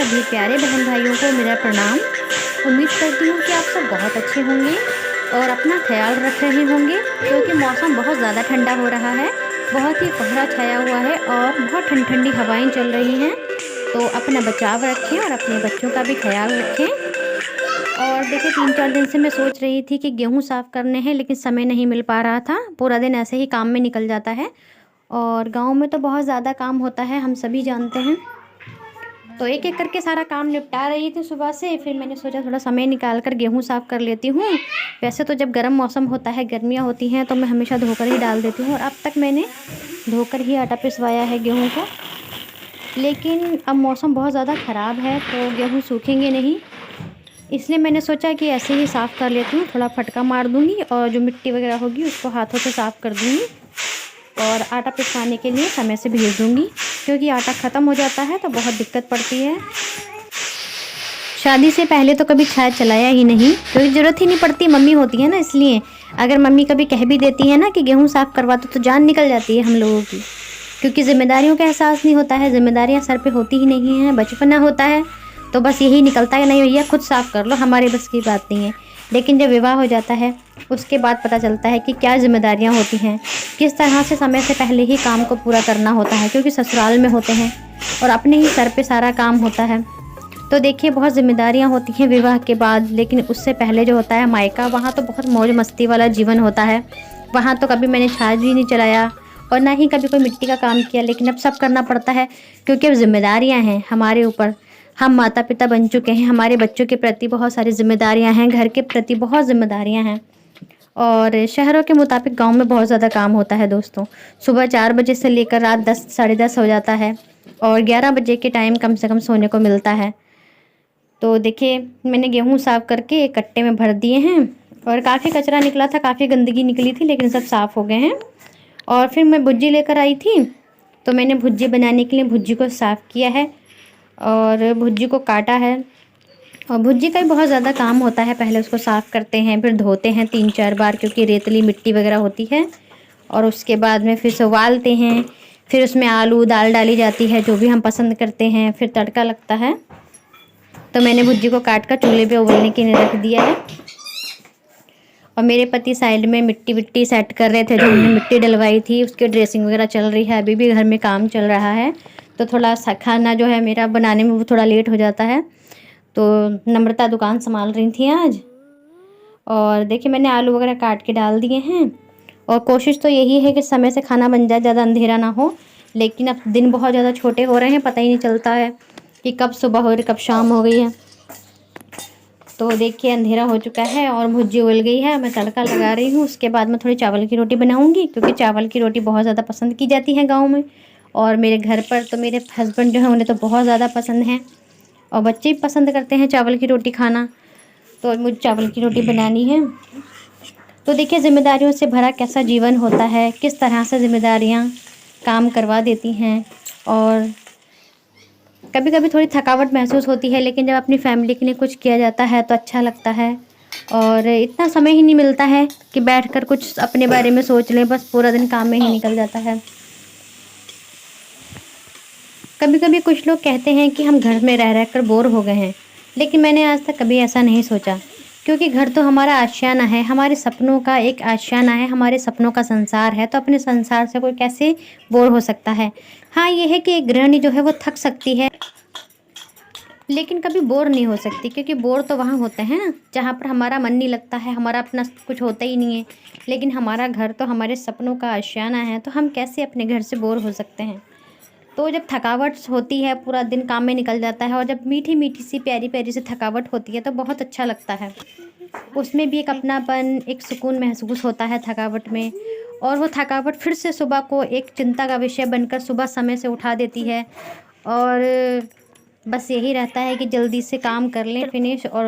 सभी प्यारे बहन भाइयों को मेरा प्रणाम। उम्मीद करती हूँ कि आप सब बहुत अच्छे होंगे और अपना ख्याल रख रहे होंगे, क्योंकि मौसम बहुत ज़्यादा ठंडा हो रहा है। बहुत ही कोहरा छाया हुआ है और बहुत ठंडी ठंडी हवाएं चल रही हैं। तो अपना बचाव रखें और अपने बच्चों का भी ख्याल रखें। और देखिए 3-4 दिन से मैं सोच रही थी कि गेहूँ साफ़ करने हैं, लेकिन समय नहीं मिल पा रहा था। पूरा दिन ऐसे ही काम में निकल जाता है और गाँव में तो बहुत ज़्यादा काम होता है, हम सभी जानते हैं। तो एक एक करके सारा काम निपटा रही थी सुबह से। फिर मैंने सोचा थोड़ा समय निकाल कर गेहूँ साफ़ कर लेती हूँ। वैसे तो जब गर्म मौसम होता है, गर्मियाँ होती हैं, तो मैं हमेशा धोकर ही डाल देती हूँ और अब तक मैंने धोकर ही आटा पिसवाया है गेहूँ को। लेकिन अब मौसम बहुत ज़्यादा ख़राब है तो गेहूँ सूखेंगे नहीं, इसलिए मैंने सोचा कि ऐसे ही साफ़ कर लेती हूँ। थोड़ा फटका मार दूँगी और जो मिट्टी वगैरह होगी उसको हाथों से साफ़ कर दूँगी और आटा पिसवाने के लिए समय से भेज दूँगी, क्योंकि आटा ख़त्म हो जाता है तो बहुत दिक्कत पड़ती है। शादी से पहले तो कभी छाछ चलाया ही नहीं, क्योंकि ज़रूरत ही नहीं पड़ती, मम्मी होती है ना, इसलिए। अगर मम्मी कभी कह भी देती है ना कि गेहूँ साफ़ करवा दो, तो जान निकल जाती है हम लोगों की, क्योंकि ज़िम्मेदारियों का एहसास नहीं होता है, ज़िम्मेदारियाँ सर पे होती ही नहीं हैं, बचपना होता है तो बस यही निकलता है, नहीं भैया खुद साफ़ कर लो, हमारे बस की बात नहीं है। लेकिन जब विवाह हो जाता है उसके बाद पता चलता है कि क्या ज़िम्मेदारियाँ होती हैं, किस तरह से समय से पहले ही काम को पूरा करना होता है, क्योंकि ससुराल में होते हैं और अपने ही सर पे सारा काम होता है। तो देखिए बहुत ज़िम्मेदारियाँ होती हैं विवाह के बाद, लेकिन उससे पहले जो होता है मायका, वहाँ तो बहुत मौज मस्ती वाला जीवन होता है। वहाँ तो कभी मैंने छाछ भी नहीं चलाया और ना ही कभी कोई मिट्टी का काम किया, लेकिन अब सब करना पड़ता है, क्योंकि अब ज़िम्मेदारियाँ हैं हमारे ऊपर। हम माता पिता बन चुके हैं, हमारे बच्चों के प्रति बहुत सारी ज़िम्मेदारियाँ हैं, घर के प्रति बहुत ज़िम्मेदारियाँ हैं। और शहरों के मुताबिक गांव में बहुत ज़्यादा काम होता है दोस्तों। सुबह 4 बजे से लेकर रात 10 साढ़े 10 हो जाता है और 11 बजे के टाइम कम से कम सोने को मिलता है। तो देखिए मैंने गेहूँ साफ़ करके एक कट्टे में भर दिए हैं और काफ़ी कचरा निकला था, काफ़ी गंदगी निकली थी, लेकिन सब साफ़ हो गए हैं। और फिर मैं भुज्जी लेकर आई थी, तो मैंने भुज्जी बनाने के लिए भुज्जी को साफ़ किया है और भुज्जी को काटा है। और भुज्जी का भी बहुत ज़्यादा काम होता है, पहले उसको साफ़ करते हैं, फिर धोते हैं 3-4 बार, क्योंकि रेतली मिट्टी वगैरह होती है। और उसके बाद में फिर से उबालते हैं, फिर उसमें आलू दाल डाली जाती है, जो भी हम पसंद करते हैं, फिर तड़का लगता है। तो मैंने भुज्जी को काट कर चूल्हे पे उबलने के लिए रख दिया है और मेरे पति साइड में मिट्टी विट्टी सेट कर रहे थे, जो हमने मिट्टी डलवाई थी उसकी ड्रेसिंग वगैरह चल रही है, अभी भी घर में काम चल रहा है। तो थोड़ा सा खाना जो है मेरा बनाने में वो थोड़ा लेट हो जाता है। तो नम्रता दुकान संभाल रही थी आज। और देखिए मैंने आलू वगैरह काट के डाल दिए हैं और कोशिश तो यही है कि समय से खाना बन जाए, ज़्यादा अंधेरा ना हो। लेकिन अब दिन बहुत ज़्यादा छोटे हो रहे हैं, पता ही नहीं चलता है कि कब सुबह हो रही कब शाम हो गई है। तो देखिए अंधेरा हो चुका है और भुज्जी उबल गई है, मैं तड़का लगा रही हूँ। उसके बाद मैं थोड़ी चावल की रोटी बनाऊँगी, क्योंकि चावल की रोटी बहुत ज़्यादा पसंद की जाती है गाँव में। और मेरे घर पर तो मेरे हस्बैंड जो हैं उन्हें तो बहुत ज़्यादा पसंद है और बच्चे भी पसंद करते हैं चावल की रोटी खाना। तो मुझे चावल की रोटी बनानी है। तो देखिए ज़िम्मेदारियों से भरा कैसा जीवन होता है, किस तरह से ज़िम्मेदारियाँ काम करवा देती हैं। और कभी कभी थोड़ी थकावट महसूस होती है, लेकिन जब अपनी फैमिली के लिए कुछ किया जाता है तो अच्छा लगता है। और इतना समय ही नहीं मिलता है कि बैठकर कुछ अपने बारे में सोच लें, बस पूरा दिन काम में ही निकल जाता है। कभी कभी कुछ लोग कहते हैं कि हम घर में रह रह कर बोर हो गए हैं, लेकिन मैंने आज तक कभी ऐसा नहीं सोचा, क्योंकि घर तो हमारा आशियाना है, हमारे सपनों का एक आशियाना है, हमारे सपनों का संसार है। तो अपने संसार से कोई कैसे बोर हो सकता है। हाँ ये है कि एक गृहिणी जो है वो थक सकती है, लेकिन कभी बोर नहीं हो सकती, क्योंकि बोर तो वहाँ होते हैं ना जहाँ पर हमारा मन नहीं लगता है, हमारा अपना कुछ होता ही नहीं है। लेकिन हमारा घर तो हमारे सपनों का आशियाना है, तो हम कैसे अपने घर से बोर हो सकते हैं। तो जब थकावट होती है, पूरा दिन काम में निकल जाता है, और जब मीठी मीठी सी प्यारी प्यारी सी थकावट होती है तो बहुत अच्छा लगता है। उसमें भी एक अपनापन, एक सुकून महसूस होता है थकावट में। और वो थकावट फिर से सुबह को एक चिंता का विषय बनकर सुबह समय से उठा देती है। और बस यही रहता है कि जल्दी से काम कर लें फिनिश, और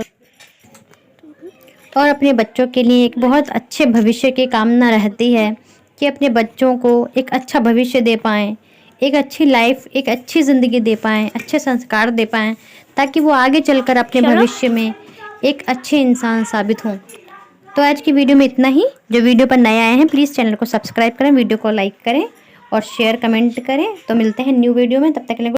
अपने बच्चों के लिए एक बहुत अच्छे भविष्य की कामना रहती है कि अपने बच्चों को एक अच्छा भविष्य दे पाएँ, एक अच्छी लाइफ, एक अच्छी ज़िंदगी दे पाएँ, अच्छे संस्कार दे पाएँ, ताकि वो आगे चलकर अपने भविष्य में एक अच्छे इंसान साबित हों। तो आज की वीडियो में इतना ही। जो वीडियो पर नए आए हैं प्लीज़ चैनल को सब्सक्राइब करें, वीडियो को लाइक करें और शेयर कमेंट करें। तो मिलते हैं न्यू वीडियो में, तब तक के लिए